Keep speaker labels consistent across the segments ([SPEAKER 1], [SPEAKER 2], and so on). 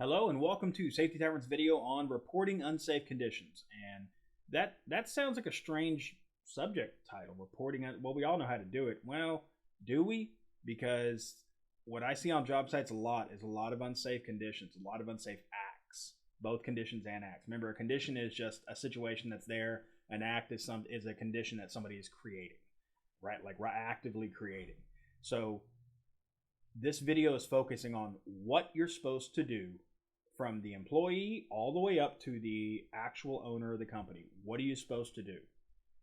[SPEAKER 1] Hello and welcome to Safety Tavern's video on reporting unsafe conditions. And that sounds like a strange subject title, reporting. Well, we all know how to do it. Well, do we? Because what I see on job sites a lot is a lot of unsafe conditions, a lot of unsafe acts, both conditions and acts. Remember, a condition is just a situation that's there. An act is a condition that somebody is creating, right? Like actively creating. So this video is focusing on what you're supposed to do from the employee all the way up to the actual owner of the company. What are you supposed to do?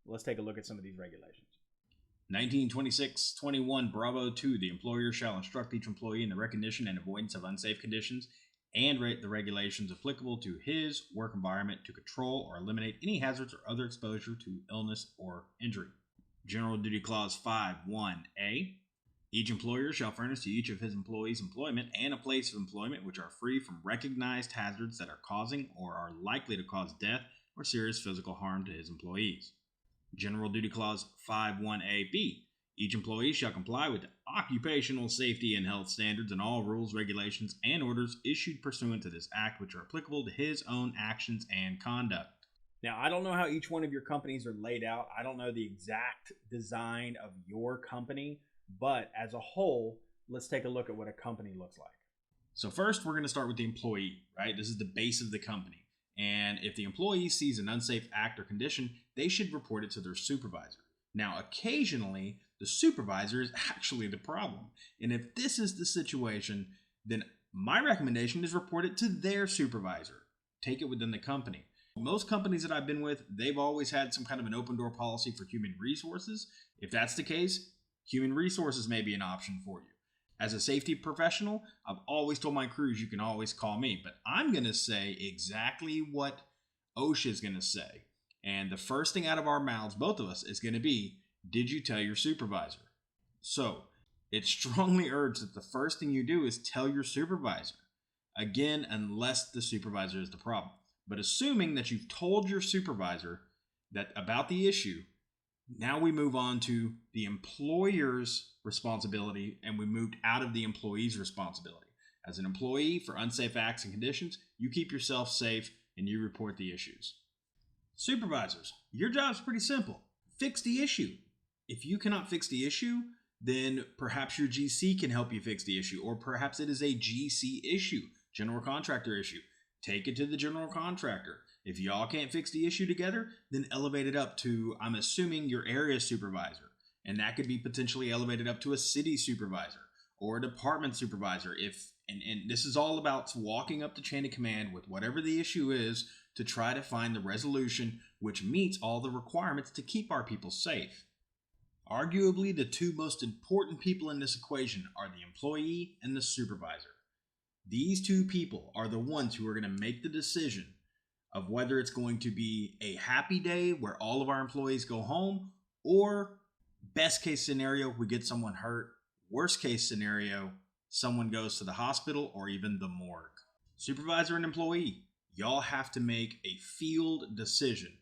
[SPEAKER 1] Let's take a look at some of these regulations.
[SPEAKER 2] 1926-21 Bravo 2, the employer shall instruct each employee in the recognition and avoidance of unsafe conditions and rate the regulations applicable to his work environment to control or eliminate any hazards or other exposure to illness or injury. General Duty Clause 5.1a. Each employer shall furnish to each of his employees employment and a place of employment which are free from recognized hazards that are causing or are likely to cause death or serious physical harm to his employees. General Duty Clause 5.1a(b). Each employee shall comply with occupational safety and health standards and all rules, regulations, and orders issued pursuant to this act which are applicable to his own actions and conduct.
[SPEAKER 1] Now, I don't know how each one of your companies are laid out. I don't know the exact design of your company. But as a whole, let's take a look at what a company looks like.
[SPEAKER 2] So first, we're going to start with the employee, right? This is the base of the company. And if the employee sees an unsafe act or condition, they should report it to their supervisor. Now, occasionally, the supervisor is actually the problem. And if this is the situation, then my recommendation is report it to their supervisor. Take it within the company. Most companies that I've been with, they've always had some kind of an open door policy for human resources. If that's the case, human resources may be an option for you. As a safety professional, I've always told my crews you can always call me, but I'm going to say exactly what OSHA is going to say. And the first thing out of our mouths, both of us, is going to be, did you tell your supervisor? So it's strongly urged that the first thing you do is tell your supervisor. Again, unless the supervisor is the problem. But assuming that you've told your supervisor that about the issue, now we move on to the employer's responsibility, and we moved out of the employee's responsibility. As an employee, for unsafe acts and conditions, you keep yourself safe and you report the issues. Supervisors, your job's pretty simple. Fix the issue. If you cannot fix the issue, then perhaps your GC can help you fix the issue, or perhaps it is a GC issue, general contractor issue. Take it to the general contractor. If y'all can't fix the issue together, then elevate it up to, I'm assuming, your area supervisor. And that could be potentially elevated up to a city supervisor or a department supervisor. And this is all about walking up the chain of command with whatever the issue is to try to find the resolution which meets all the requirements to keep our people safe. Arguably, the two most important people in this equation are the employee and the supervisor. These two people are the ones who are going to make the decision of whether it's going to be a happy day where all of our employees go home, or best case scenario, we get someone hurt. Worst case scenario, someone goes to the hospital or even the morgue. Supervisor and employee, y'all have to make a field decision.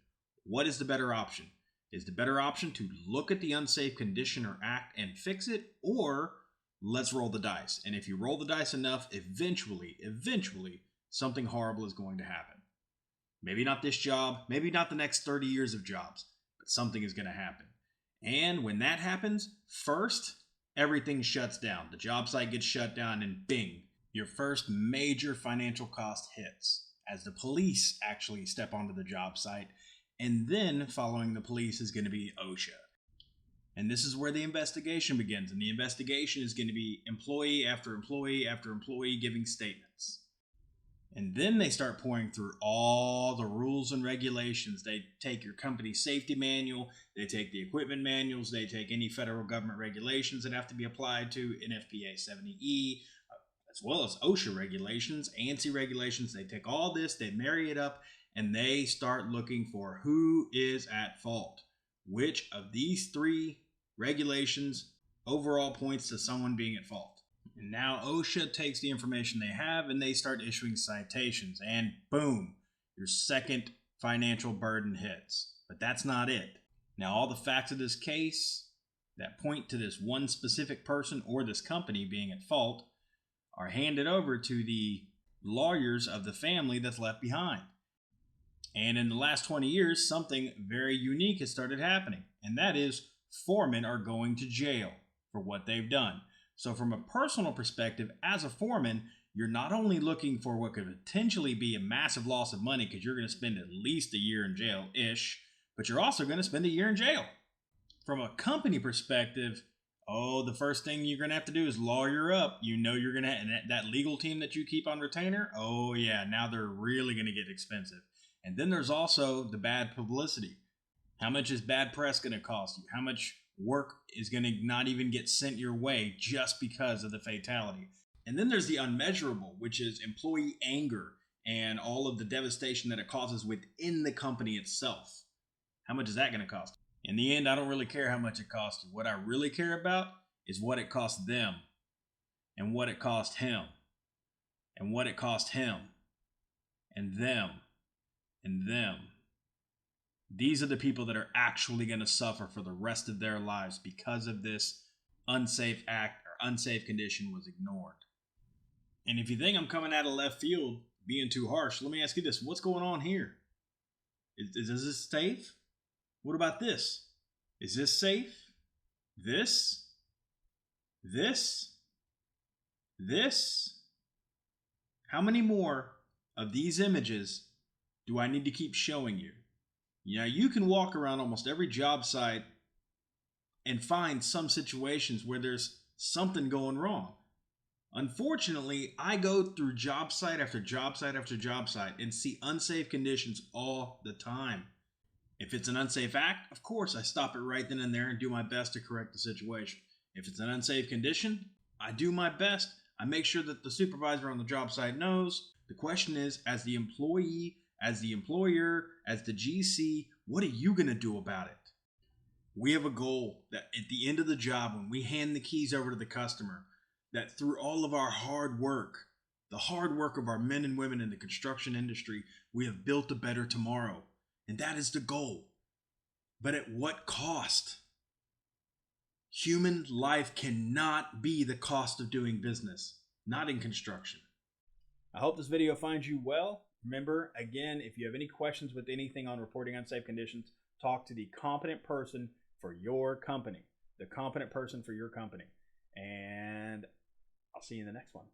[SPEAKER 2] What is the better option? Is the better option to look at the unsafe condition or act and fix it, or let's roll the dice? And if you roll the dice enough, eventually, something horrible is going to happen. Maybe not this job, maybe not the next 30 years of jobs, but something is going to happen. And when that happens, first, everything shuts down. The job site gets shut down and bing, your first major financial cost hits as the police actually step onto the job site. And then following the police is going to be OSHA. And this is where the investigation begins. And the investigation is going to be employee after employee after employee giving statements. And then they start pouring through all the rules and regulations. They take your company safety manual, they take the equipment manuals, they take any federal government regulations that have to be applied to, NFPA 70E, as well as OSHA regulations, ANSI regulations. They take all this, they marry it up, and they start looking for who is at fault. Which of these three regulations overall points to someone being at fault? And now OSHA takes the information they have and they start issuing citations, and boom, your second financial burden hits. But that's not it. Now, all the facts of this case that point to this one specific person or this company being at fault are handed over to the lawyers of the family that's left behind. And in the last 20 years, something very unique has started happening, and that is foremen are going to jail for what they've done. So from a personal perspective, as a foreman, you're not only looking for what could potentially be a massive loss of money because you're going to spend at least a year in jail-ish, but you're also going to spend a year in jail. From a company perspective, the first thing you're going to have to do is lawyer up. You know you're going to, and that legal team that you keep on retainer, oh yeah, now they're really going to get expensive. And then there's also the bad publicity. How much is bad press going to cost you? How much work is going to not even get sent your way just because of the fatality? And then there's the unmeasurable, which is employee anger and all of the devastation that it causes within the company itself. How much is that going to cost? In the end, I don't really care how much it costs you. What I really care about is what it cost them, and what it cost him, and what it cost him, and them, and them. These are the people that are actually going to suffer for the rest of their lives because of this unsafe act or unsafe condition was ignored. And if you think I'm coming out of left field, being too harsh, let me ask you this. What's going on here? Is this safe? What about this? Is this safe? This? This? This? How many more of these images do I need to keep showing you? Yeah, you can walk around almost every job site and find some situations where there's something going wrong. Unfortunately, I go through job site after job site after job site and see unsafe conditions all the time. If it's an unsafe act, of course, I stop it right then and there and do my best to correct the situation. If it's an unsafe condition, I do my best. I make sure that the supervisor on the job site knows. The question is, as the employee, as the employer, as the GC, what are you going to do about it? We have a goal that at the end of the job, when we hand the keys over to the customer, that through all of our hard work, the hard work of our men and women in the construction industry, we have built a better tomorrow. And that is the goal. But at what cost? Human life cannot be the cost of doing business, not in construction.
[SPEAKER 1] I hope this video finds you well. Remember, again, if you have any questions with anything on reporting unsafe conditions, talk to the competent person for your company. The competent person for your company. And I'll see you in the next one.